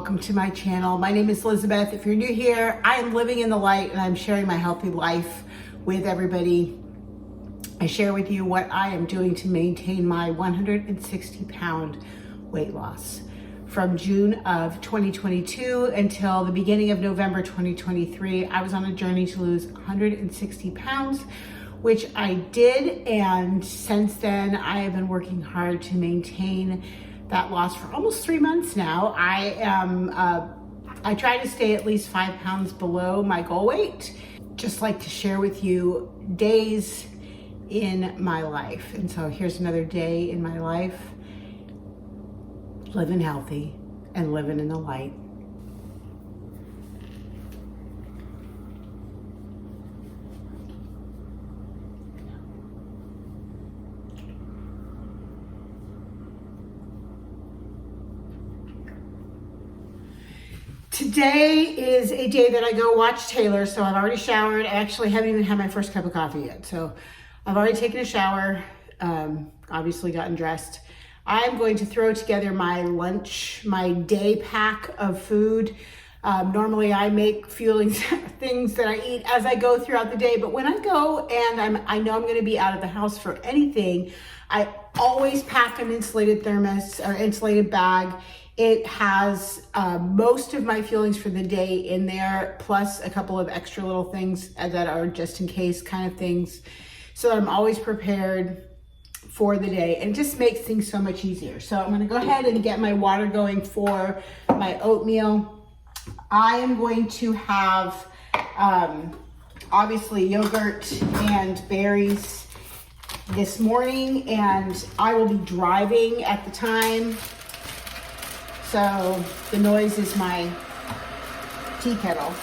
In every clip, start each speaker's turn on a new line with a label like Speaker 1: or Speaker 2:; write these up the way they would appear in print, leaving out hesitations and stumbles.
Speaker 1: welcome to my channel. My name is Lizabeth. If you're new here, I am living in the light and I'm sharing my healthy life with everybody. I share with you what I am doing to maintain my 160-pound weight loss. From June of 2022 until the beginning of November 2023, I was on a journey to lose 160 pounds, which I did, and since then I have been working hard to maintain that loss for almost 3 months now. I try to stay at least 5 pounds below my goal weight. Just like to share with you days in my life. And so here's another day in my life, living healthy and living in the light. Today is a day that I go watch Taylor, so I've already showered. I actually haven't even had my first cup of coffee yet. So I've already taken a shower, obviously gotten dressed. I'm going to throw together my lunch, my day pack of food. Normally I make things that I eat as I go throughout the day, but when I go and I know I'm gonna be out of the house for anything, I always pack an insulated thermos or insulated bag. It has most of my fuelings for the day in there, plus a couple of extra little things that are just in case kind of things. So I'm always prepared for the day, and it just makes things so much easier. So I'm gonna go ahead and get my water going for my oatmeal. I am going to have obviously yogurt and berries this morning, and I will be driving at the time. So the noise is my tea kettle.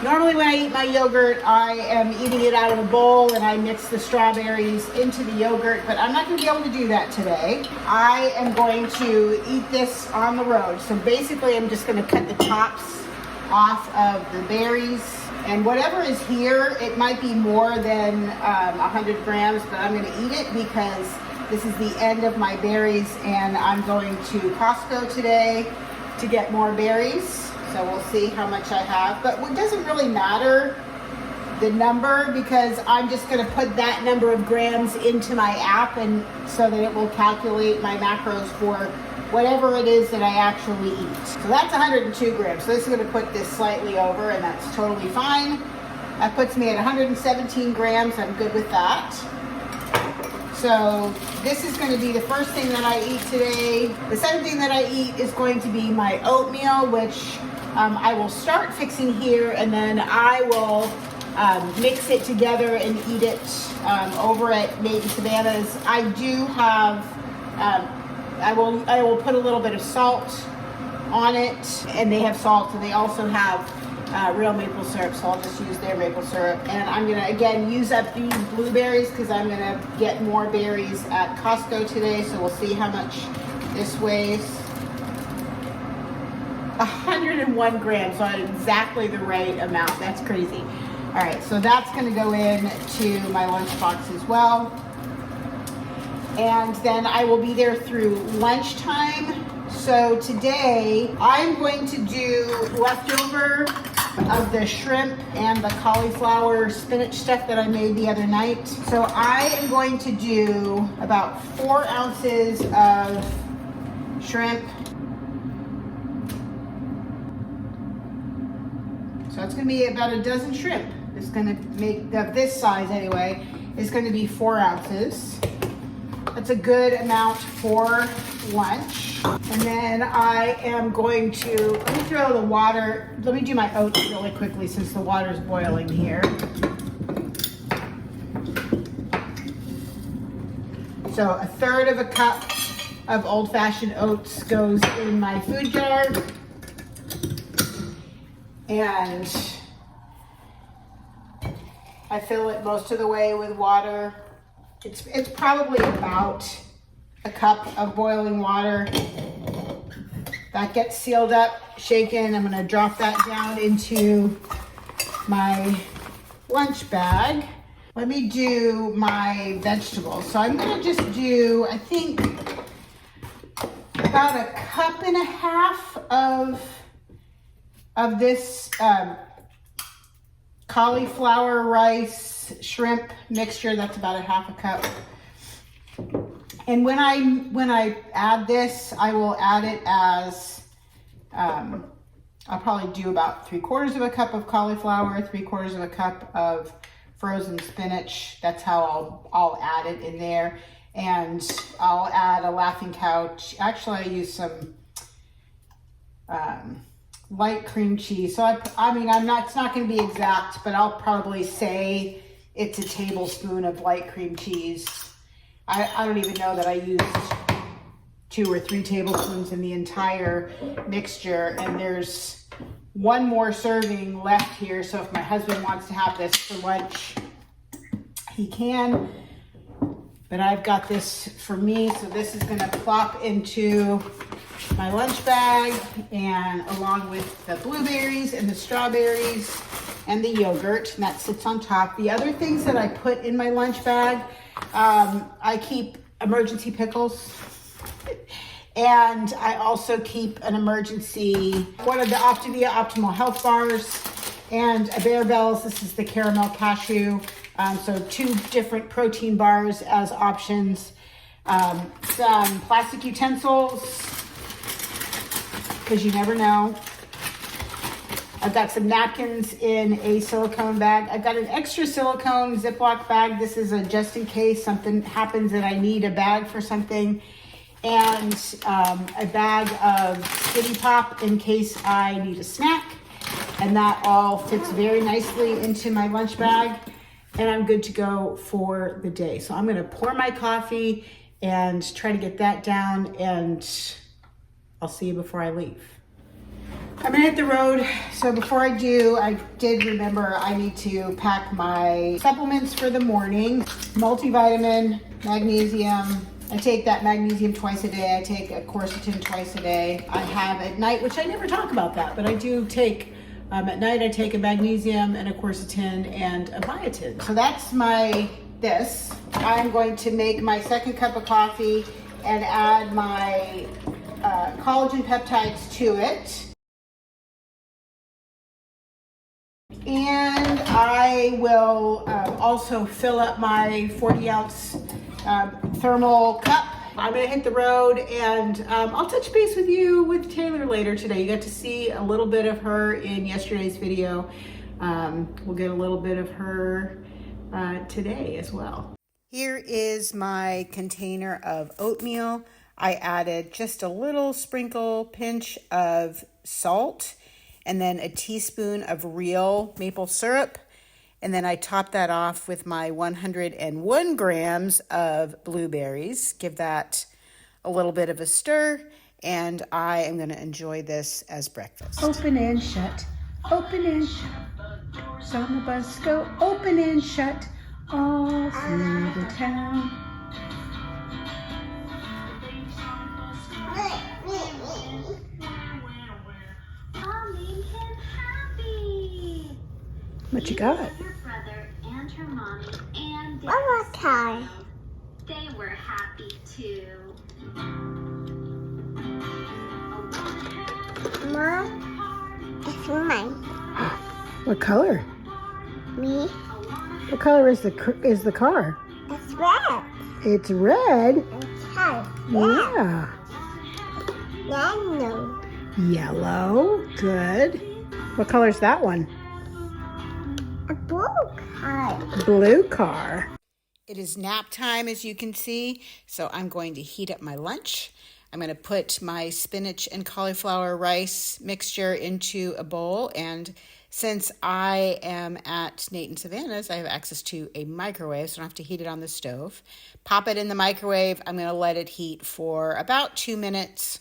Speaker 1: Normally when I eat my yogurt, I am eating it out of a bowl and I mix the strawberries into the yogurt, but I'm not gonna be able to do that today. I am going to eat this on the road. So basically I'm just gonna cut the tops off of the berries, and whatever is here, it might be more than 100 grams, but I'm gonna eat it because this is the end of my berries, and I'm going to Costco today to get more berries. So we'll see how much I have, but it doesn't really matter the number because I'm just gonna put that number of grams into my app, and so that it will calculate my macros for whatever it is that I actually eat. So that's 102 grams. So this is gonna put this slightly over, and that's totally fine. That puts me at 117 grams. I'm good with that. So this is going to be the first thing that I eat today. The second thing that I eat is going to be my oatmeal, which I will start fixing here, and then I will mix it together and eat it over at Nate and Savannah's. I do have, I will put a little bit of salt on it, and they have salt, and they also have real maple syrup, so I'll just use their maple syrup. And I'm gonna again use up these blueberries because I'm gonna get more berries at Costco today, so we'll see how much this weighs. 101 grams, so exactly the right amount. That's crazy. All right, so that's gonna go into my lunchbox as well. And then I will be there through lunchtime. So today I'm going to do leftover of the shrimp and the cauliflower spinach stuff that I made the other night. So I am going to do about 4 ounces of shrimp. So it's gonna be about a dozen shrimp. It's gonna make, of this size anyway, is gonna be 4 ounces. That's a good amount for lunch. And then I am going to, let me throw the water, let me do my oats really quickly since the water's boiling here. So 1/3 of a cup of old-fashioned oats goes in my food jar. And I fill it most of the way with water. It's probably about a cup of boiling water. That gets sealed up, shaken. I'm gonna drop that down into my lunch bag. Let me do my vegetables. So I'm gonna just do, I think about a cup and a half of this cauliflower, rice, shrimp mixture. That's about a half a cup. And when I add this, I will add it as, I'll probably do about 3/4 of a cup of cauliflower, 3/4 of a cup of frozen spinach. That's how I'll add it in there. And I'll add a Laughing Cow. Actually, I use some light cream cheese. So I mean, it's not going to be exact, but I'll probably say it's a tablespoon of light cream cheese. I don't even know that I used 2 or 3 tablespoons in the entire mixture, and there's one more serving left here. So if my husband wants to have this for lunch, he can, but I've got this for me. So this is going to plop into my lunch bag, and along with the blueberries and the strawberries and the yogurt, and that sits on top. The other things that I put in my lunch bag, I keep emergency pickles, and I also keep one of the Optavia Optimal Health bars, and a Bear Bells. This is the caramel cashew. So 2 different protein bars as options. Some plastic utensils, because you never know. I've got some napkins in a silicone bag. I've got an extra silicone Ziploc bag. This is a just in case something happens and I need a bag for something. And a bag of Skitty Pop in case I need a snack. And that all fits very nicely into my lunch bag. And I'm good to go for the day. So I'm gonna pour my coffee and try to get that down, and I'll see you before I leave. I'm gonna hit the road. So before I do, I did remember I need to pack my supplements for the morning. Multivitamin, magnesium. I take that magnesium twice a day. I take a quercetin twice a day. I have at night, which I never talk about that, but I do take, at night I take a magnesium and a quercetin and a biotin. So that's this. I'm going to make my second cup of coffee and add my collagen peptides to it. And I will also fill up my 40-ounce thermal cup. I'm gonna hit the road, and I'll touch base with Taylor later today. You got to see a little bit of her in yesterday's video. We'll get a little bit of her today as well. Here is my container of oatmeal. I added just a little pinch of salt, and then a teaspoon of real maple syrup. And then I top that off with my 101 grams of blueberries. Give that a little bit of a stir, and I am gonna enjoy this as breakfast. Open and shut, open and shut. So the bus go open and shut all through the town. What you got?
Speaker 2: Her brother and her mommy and dad. They were happy too.
Speaker 3: Mom, it's mine.
Speaker 1: What color?
Speaker 3: Me,
Speaker 1: What color is the car?
Speaker 3: it's red.
Speaker 1: It's red.
Speaker 3: It's hard.
Speaker 1: Yeah.
Speaker 3: Yellow.
Speaker 1: Yellow. Good. What color is that one?
Speaker 3: A blue car.
Speaker 1: Blue car. It is nap time, as you can see, so I'm going to heat up my lunch. I'm going to put my spinach and cauliflower rice mixture into a bowl, and since I am at Nate and Savannah's, I have access to a microwave, so I don't have to heat it on the stove. Pop it in the microwave. I'm going to let it heat for about 2 minutes.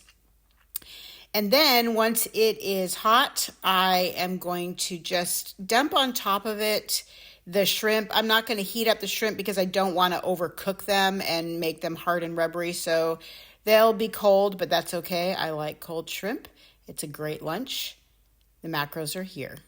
Speaker 1: And then once it is hot, I am going to just dump on top of it the shrimp. I'm not going to heat up the shrimp because I don't want to overcook them and make them hard and rubbery. So they'll be cold, but that's okay. I like cold shrimp. It's a great lunch. The macros are here.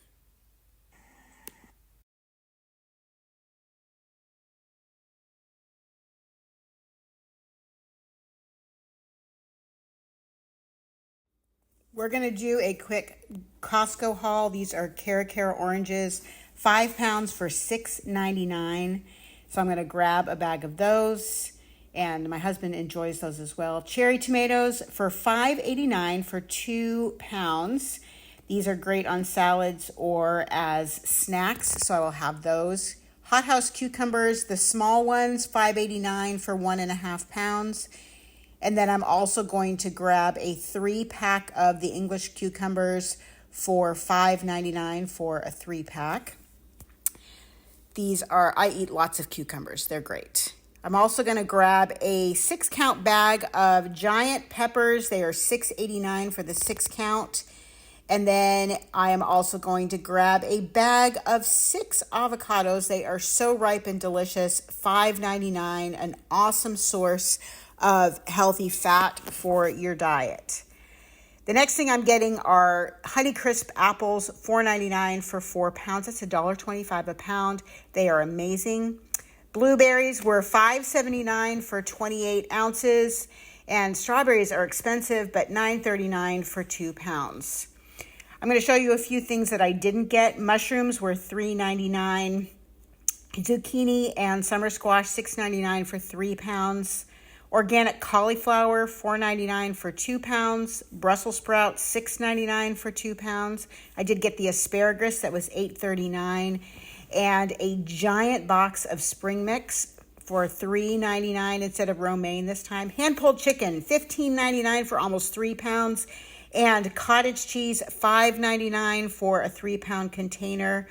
Speaker 1: We're gonna do a quick Costco haul. These are Cara oranges, 5 pounds for $6.99. So I'm gonna grab a bag of those, and my husband enjoys those as well. Cherry tomatoes for $5.89 for 2 pounds. These are great on salads or as snacks, so I will have those. Hothouse cucumbers, the small ones, $5.89 for 1.5 pounds. And then I'm also going to grab a 3-pack of the English cucumbers for $5.99 for a 3-pack. These are, I eat lots of cucumbers. They're great. I'm also going to grab a 6-count bag of giant peppers. They are $6.89 for the 6-count. And then I am also going to grab a bag of 6 avocados. They are so ripe and delicious. $5.99, an awesome source of healthy fat for your diet. The next thing I'm getting are Honeycrisp apples, $4.99 for 4 pounds. That's $1.25 a pound. They are amazing. Blueberries were $5.79 for 28 ounces. And strawberries are expensive, but $9.39 for 2 pounds. I'm going to show you a few things that I didn't get. Mushrooms were $3.99. Zucchini and summer squash, $6.99 for 3 pounds. Organic cauliflower, $4.99 for 2 pounds. Brussels sprouts, $6.99 for 2 pounds. I did get the asparagus, that was $8.39. And a giant box of spring mix for $3.99 instead of romaine this time. Hand-pulled chicken, $15.99 for almost 3 pounds. And cottage cheese, $5.99 for a 3-pound container.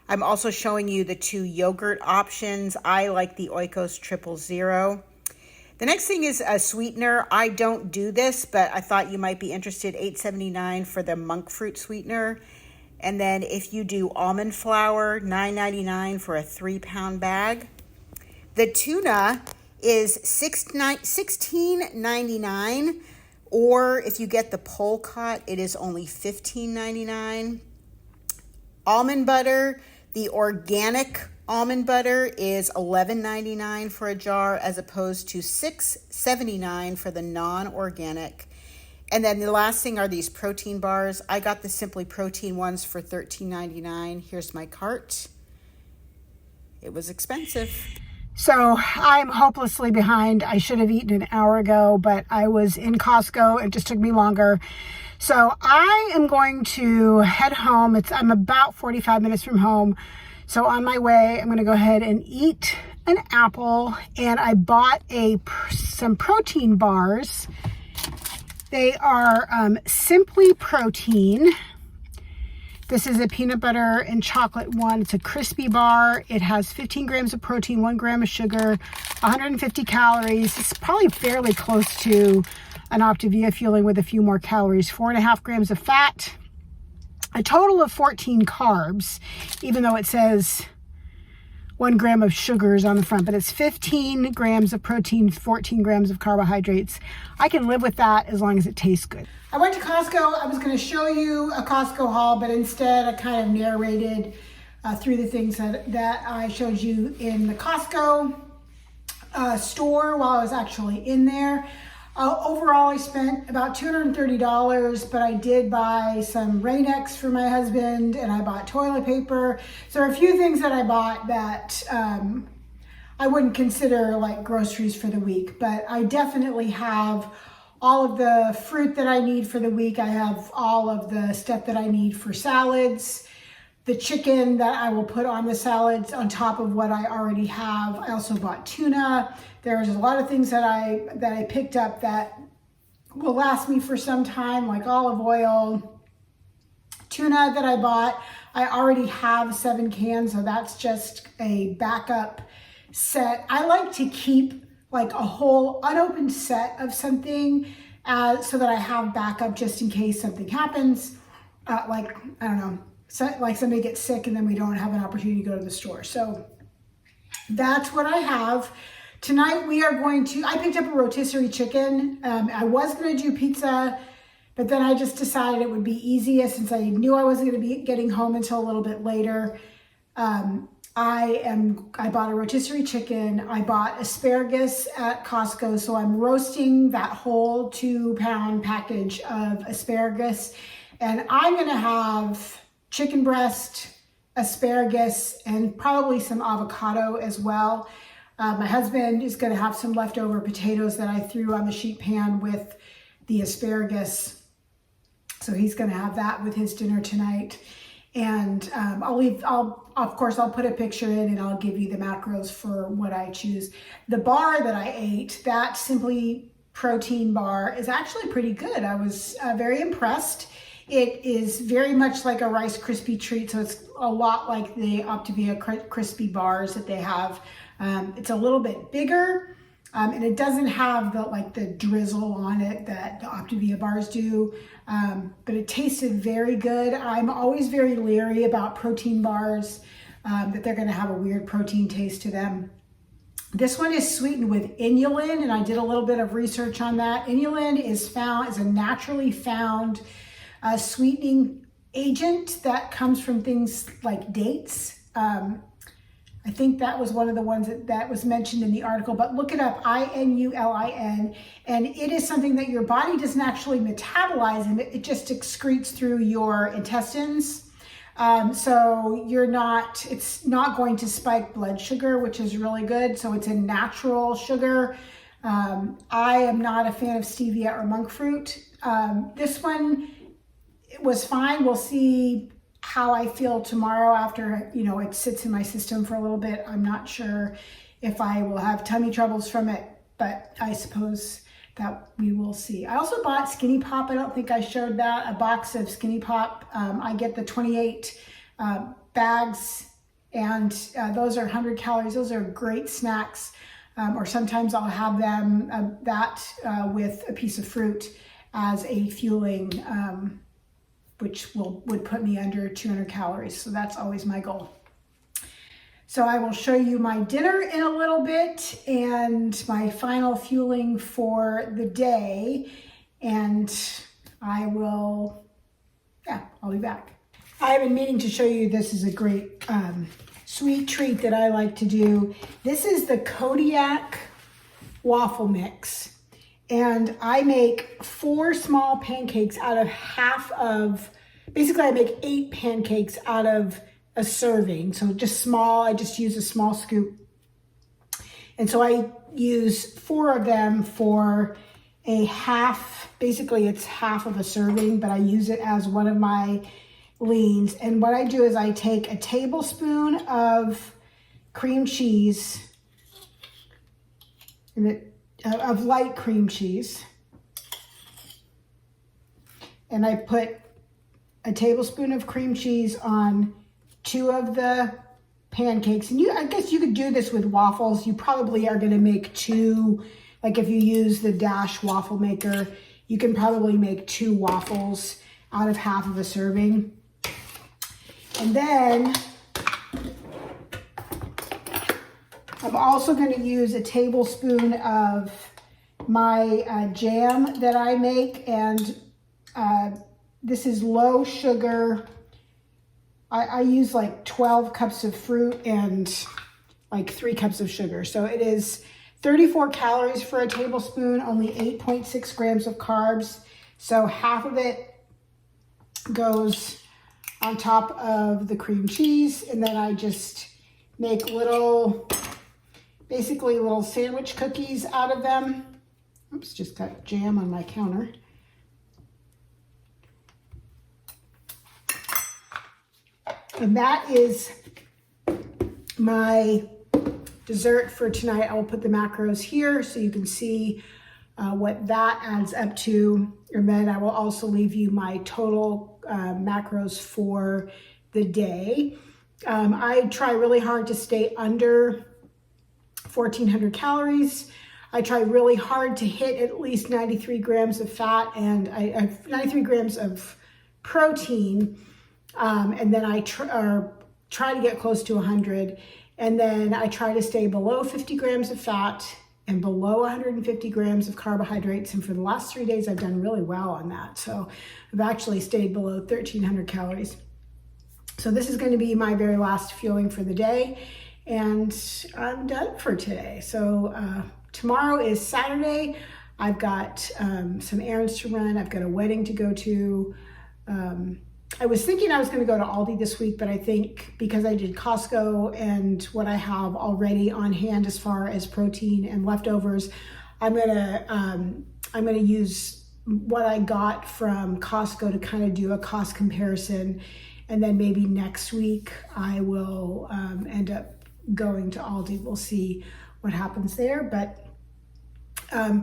Speaker 1: I'm also showing you the 2 yogurt options. I like the Oikos 000. The next thing is a sweetener. I don't do this, but I thought you might be interested. $8.79 for the monk fruit sweetener. And then if you do almond flour, $9.99 for a 3-pound bag. The tuna is $16.99, or if you get the pole cut, it is only $15.99. Almond butter, the organic almond butter is $11.99 for a jar as opposed to $6.79 for the non-organic. And then the last thing are these protein bars. I got the Simply Protein ones for $13.99. Here's my cart. It was expensive. So I'm hopelessly behind. I should have eaten an hour ago, but I was in Costco. It just took me longer. So I am going to head home. I'm about 45 minutes from home. So on my way, I'm going to go ahead and eat an apple. And I bought some protein bars. They are Simply Protein. This is a peanut butter and chocolate one. It's a crispy bar. It has 15 grams of protein, 1 gram of sugar, 150 calories. It's probably fairly close to an Optavia fueling with a few more calories. 4.5 grams of fat. A total of 14 carbs, even though it says 1 gram of sugars on the front, but it's 15 grams of protein, 14 grams of carbohydrates. I can live with that as long as it tastes good. I went to Costco. I was going to show you a Costco haul, but instead I kind of narrated through the things that I showed you in the Costco store while I was actually in there. Overall, I spent about $230, but I did buy some Rain-X for my husband, and I bought toilet paper. So there are a few things that I bought that I wouldn't consider like groceries for the week, but I definitely have all of the fruit that I need for the week. I have all of the stuff that I need for salads, the chicken that I will put on the salads on top of what I already have. I also bought tuna. There's a lot of things that I picked up that will last me for some time, like olive oil. Tuna that I bought, I already have 7 cans, so that's just a backup set. I like to keep like a whole unopened set of something so that I have backup just in case something happens. Like, I don't know, like somebody gets sick and then we don't have an opportunity to go to the store. So that's what I have. Tonight we are I picked up a rotisserie chicken. I was going to do pizza, but then I just decided it would be easiest since I knew I wasn't going to be getting home until a little bit later. I bought a rotisserie chicken. I bought asparagus at Costco. So I'm roasting that whole 2-pound package of asparagus. And I'm gonna have chicken breast, asparagus, and probably some avocado as well. My husband is gonna have some leftover potatoes that I threw on the sheet pan with the asparagus. So he's gonna have that with his dinner tonight. And of course, I'll put a picture in and I'll give you the macros for what I choose. The bar that I ate, that Simply Protein bar, is actually pretty good. I was very impressed. It is very much like a Rice Krispie treat, so it's a lot like the Optavia crispy bars that they have. It's a little bit bigger, and it doesn't have the drizzle on it that the Optavia bars do, but it tasted very good. I'm always very leery about protein bars, that they're gonna have a weird protein taste to them. This one is sweetened with inulin, and I did a little bit of research on that. Inulin is a naturally found sweetening agent that comes from things like dates. I think that was one of the ones that was mentioned in the article, but look it up, inulin, and it is something that your body doesn't actually metabolize, and it just excretes through your intestines. So it's not going to spike blood sugar, which is really good. So it's a natural sugar. I am not a fan of stevia or monk fruit. This one, it was fine. We'll see how I feel tomorrow after, it sits in my system for a little bit. I'm not sure if I will have tummy troubles from it, but I suppose that we will see. I also bought Skinny Pop. I don't think I showed that, a box of Skinny Pop. I get the 28 bags, and those are 100 calories. Those are great snacks. Or sometimes I'll have them with a piece of fruit as a fueling, which would put me under 200 calories. So that's always my goal. So I will show you my dinner in a little bit and my final fueling for the day. And I'll be back. I've been meaning to show you, this is a great sweet treat that I like to do. This is the Kodiak waffle mix. And I make 4 small pancakes out of basically I make 8 pancakes out of a serving. So just small, I just use a small scoop. And so I use 4 of them for a half, basically it's half of a serving, but I use it as one of my leans. And what I do is I take a tablespoon of cream cheese, of light cream cheese, and I put a tablespoon of cream cheese on 2 of the pancakes. And I guess you could do this with waffles. You probably are going to make 2, like if you use the Dash waffle maker, you can probably make 2 waffles out of half of a serving. And then I'm also going to use a tablespoon of my jam that I make, and this is low sugar. I use like 12 cups of fruit and like 3 cups of sugar. So it is 34 calories for a tablespoon, only 8.6 grams of carbs. So half of it goes on top of the cream cheese, and then I just make basically little sandwich cookies out of them. Oops, just got jam on my counter. And that is my dessert for tonight. I will put the macros here so you can see what that adds up to. And then I will also leave you my total macros for the day. I try really hard to stay under 1,400 calories. I try really hard to hit at least 93 grams of fat and 93 grams of protein. And then I try to get close to 100. And then I try to stay below 50 grams of fat and below 150 grams of carbohydrates. And for the last 3 days, I've done really well on that. So I've actually stayed below 1,300 calories. So this is going to be my very last fueling for the day, and I'm done for today. So tomorrow is Saturday. I've got some errands to run. I've got a wedding to go to. I was thinking I was going to go to Aldi this week, but I think because I did Costco and what I have already on hand as far as protein and leftovers, I'm gonna use what I got from Costco to kind of do a cost comparison. And then maybe next week I will end up going to Aldi. We'll see what happens there. But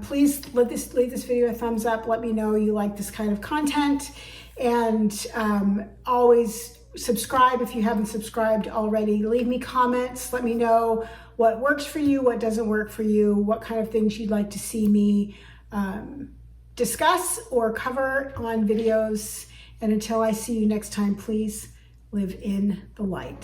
Speaker 1: please leave this video a thumbs up. Let me know you like this kind of content. And always subscribe if you haven't subscribed already. Leave me comments. Let me know what works for you, what doesn't work for you, what kind of things you'd like to see me discuss or cover on videos. And until I see you next time, please live in the light.